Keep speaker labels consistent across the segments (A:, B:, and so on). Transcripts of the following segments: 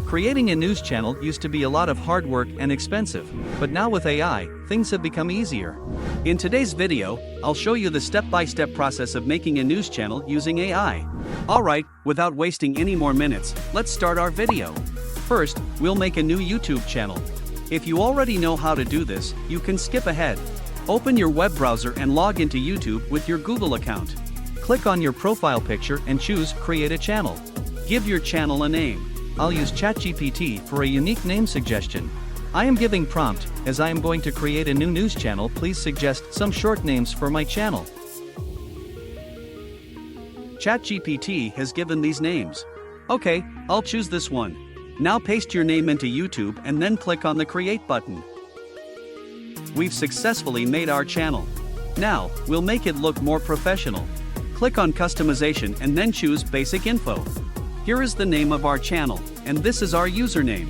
A: Creating a news channel used to be a lot of hard work and expensive, but now with AI, things have become easier. In today's video, I'll show you the step-by-step process of making a news channel using AI. Alright, without wasting any more minutes, let's start our video. First, we'll make a new YouTube channel. If you already know how to do this, you can skip ahead. Open your web browser and log into YouTube with your Google account. Click on your profile picture and choose Create a Channel. Give your channel a name. I'll use ChatGPT for a unique name suggestion. I am giving prompt, as I am going to create a new news channel. Please suggest some short names for my channel. ChatGPT has given these names. Okay, I'll choose this one. Now paste your name into YouTube and then click on the Create button. We've successfully made our channel. Now, we'll make it look more professional. Click on Customization and then choose Basic Info. Here is the name of our channel, and this is our username.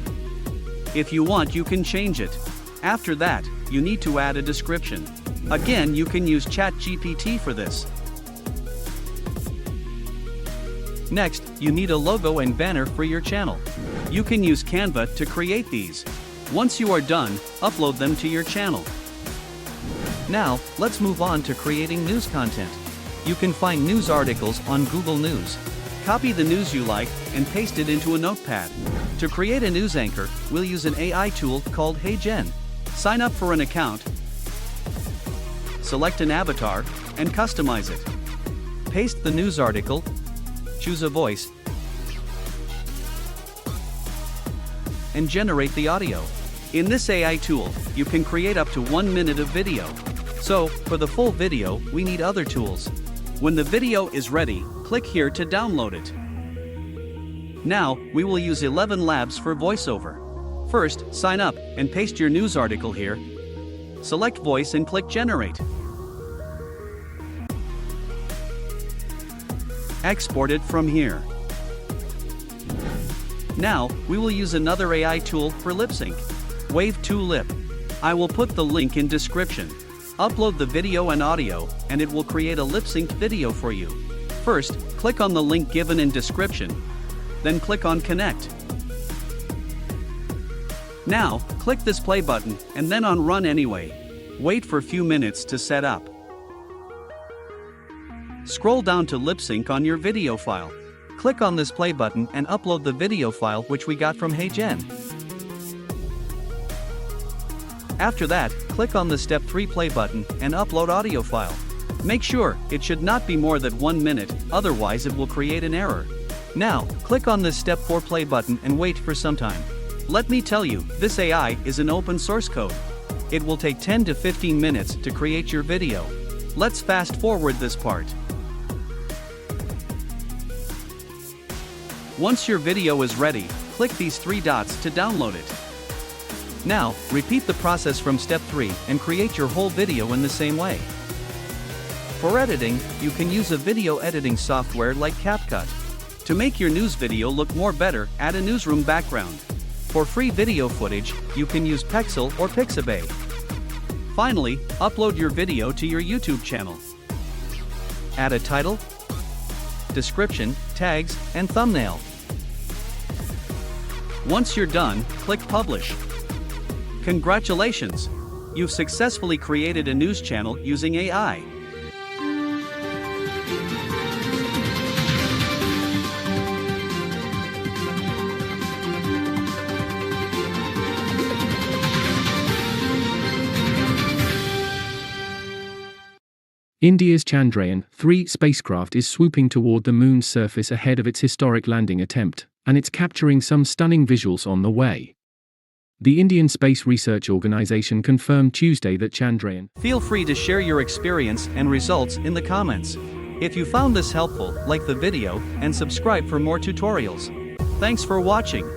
A: If you want, you can change it. After that, you need to add a description. Again, you can use ChatGPT for this. Next, you need a logo and banner for your channel. You can use Canva to create these. Once you are done, upload them to your channel. Now, let's move on to creating news content. You can find news articles on Google News. Copy the news you like and paste it into a notepad. To create a news anchor, we'll use an AI tool called HeyGen. Sign up for an account, select an avatar, and customize it. Paste the news article, choose a voice, and generate the audio. In this AI tool, you can create up to 1 minute of video. So, for the full video, we need other tools. When the video is ready, click here to download it. Now, we will use 11 Labs for voiceover. First, sign up and paste your news article here. Select voice and click Generate. Export it from here. Now, we will use another AI tool for lip sync. Wave 2 Lip. I will put the link in description. Upload the video and audio, and it will create a lip-synced video for you. First, click on the link given in description. Then click on Connect. Now, click this play button, and then on Run Anyway. Wait for a few minutes to set up. Scroll down to lip sync on your video file. Click on this play button and upload the video file which we got from HeyGen. After that, click on the Step 3 play button and upload audio file. Make sure it should not be more than 1 minute, otherwise it will create an error. Now, click on the Step 4 play button and wait for some time. Let me tell you, this AI is an open source code. It will take 10 to 15 minutes to create your video. Let's fast forward this part. Once your video is ready, click these 3 dots to download it. Now, repeat the process from step 3 and create your whole video in the same way. For editing, you can use a video editing software like CapCut. To make your news video look more better, add a newsroom background. For free video footage, you can use Pexel or Pixabay. Finally, upload your video to your YouTube channel. Add a title, description, tags, and thumbnail. Once you're done, click Publish. Congratulations! You've successfully created a news channel using AI.
B: India's Chandrayaan-3 spacecraft is swooping toward the moon's surface ahead of its historic landing attempt, and it's capturing some stunning visuals on the way. The Indian Space Research Organisation confirmed Tuesday that Chandrayaan.
A: Feel free to share your experience and results in the comments. If you found this helpful, like the video and subscribe for more tutorials. Thanks for watching.